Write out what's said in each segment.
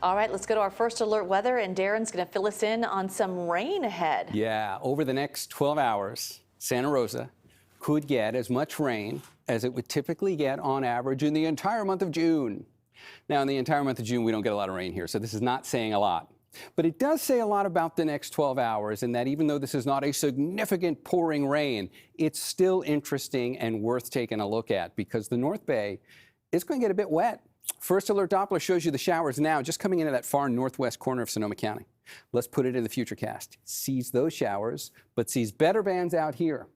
All right, let's go to our first alert weather, and Darren's going to fill us in on some rain ahead. Yeah, over the next 12 hours, Santa Rosa could get as much rain as it would typically get on average in the entire month of June. Now, in the entire month of June, we don't get a lot of rain here, so this is not saying a lot. But it does say a lot about the next 12 hours, in that even though this is not a significant pouring rain, it's still interesting and worth taking a look at, because the North Bay is going to get a bit wet. First Alert Doppler shows you the showers now, just coming into that far northwest corner of Sonoma County. Let's put it in the FUTURECAST. Sees those showers, but sees better bands out here.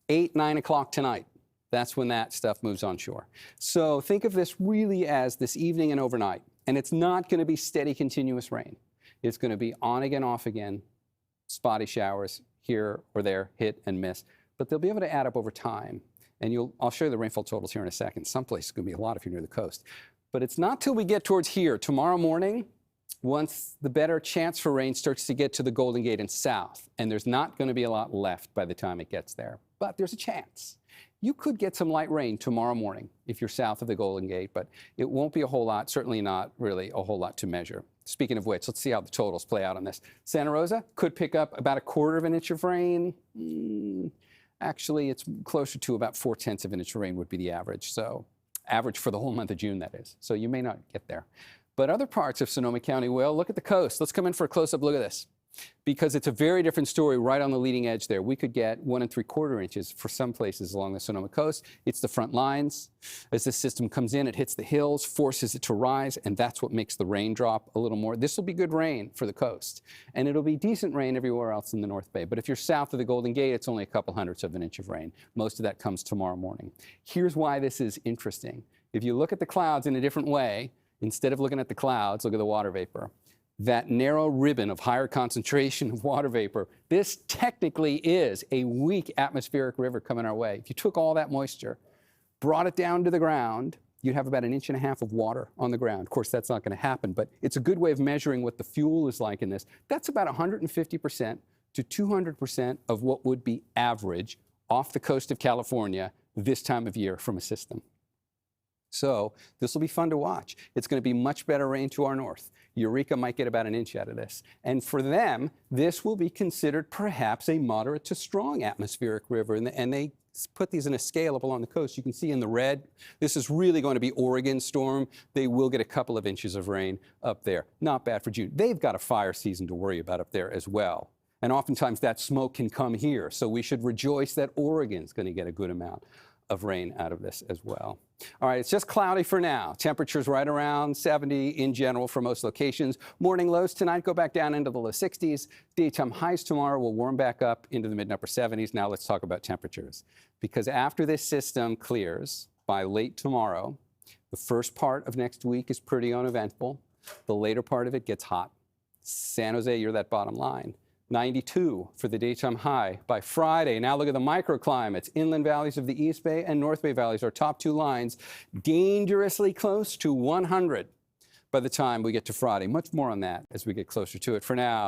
8, 9 o'clock tonight. That's when that stuff moves onshore. So think of this really as this evening and overnight. And it's not going to be steady, continuous rain. It's going to be on again, off again, spotty showers here or there, hit and miss. But they'll be able to add up over time. And I'll show you the rainfall totals here in a second. Some places it's going to be a lot if you're near the coast. But it's not till we get towards here, tomorrow morning, once the better chance for rain starts to get to the Golden Gate and south. And there's not going to be a lot left by the time it gets there. But there's a chance. You could get some light rain tomorrow morning if you're south of the Golden Gate, but it won't be a whole lot, certainly not really a whole lot to measure. Speaking of which, let's see how the totals play out on this. Santa Rosa could pick up about 1/4 of an inch of rain. Actually, it's closer to about 4/10 of an inch of rain would be the average. So average for the whole month of June, that is. So you may not get there. But other parts of Sonoma County will. Look at the coast. Let's come in for a close-up look at this, because it's a very different story right on the leading edge there. We could get 1 3/4 inches for some places along the Sonoma coast. It's the front lines. As this system comes in, it hits the hills, forces it to rise, and that's what makes the rain drop a little more. This will be good rain for the coast, and it'll be decent rain everywhere else in the North Bay. But if you're south of the Golden Gate, it's only a couple hundredths of an inch of rain. Most of that comes tomorrow morning. Here's why this is interesting. If you look at the clouds in a different way, instead of looking at the clouds, look at the water vapor. That narrow ribbon of higher concentration of water vapor, this technically is a weak atmospheric river coming our way. If you took all that moisture, brought it down to the ground, you'd have about 1.5 inches of water on the ground. Of course, that's not going to happen, but it's a good way of measuring what the fuel is like in this. That's about 150% to 200% of what would be average off the coast of California this time of year from a system. So this will be fun to watch. It's going to be much better rain to our north. Eureka might get about 1 inch out of this. And for them, this will be considered perhaps a moderate to strong atmospheric river. And they put these in a scale up along the coast. You can see in the red, this is really going to be Oregon storm. They will get a couple of inches of rain up there. Not bad for June. They've got a fire season to worry about up there as well. And oftentimes that smoke can come here. So we should rejoice that Oregon's going to get a good amount of rain out of this as well. All right, it's just cloudy for now. Temperatures right around 70 in general for most locations. Morning lows tonight go back down into the low 60s. Daytime highs tomorrow will warm back up into the mid and upper 70s. Now let's talk about temperatures, because after this system clears by late tomorrow, the first part of next week is pretty uneventful. The later part of it gets hot. San Jose, you're that bottom line. 92 for the daytime high by Friday. Now look at the microclimates. Inland valleys of the East Bay and North Bay valleys are top 2 lines, dangerously close to 100 by the time we get to Friday. Much more on that as we get closer to it. For now,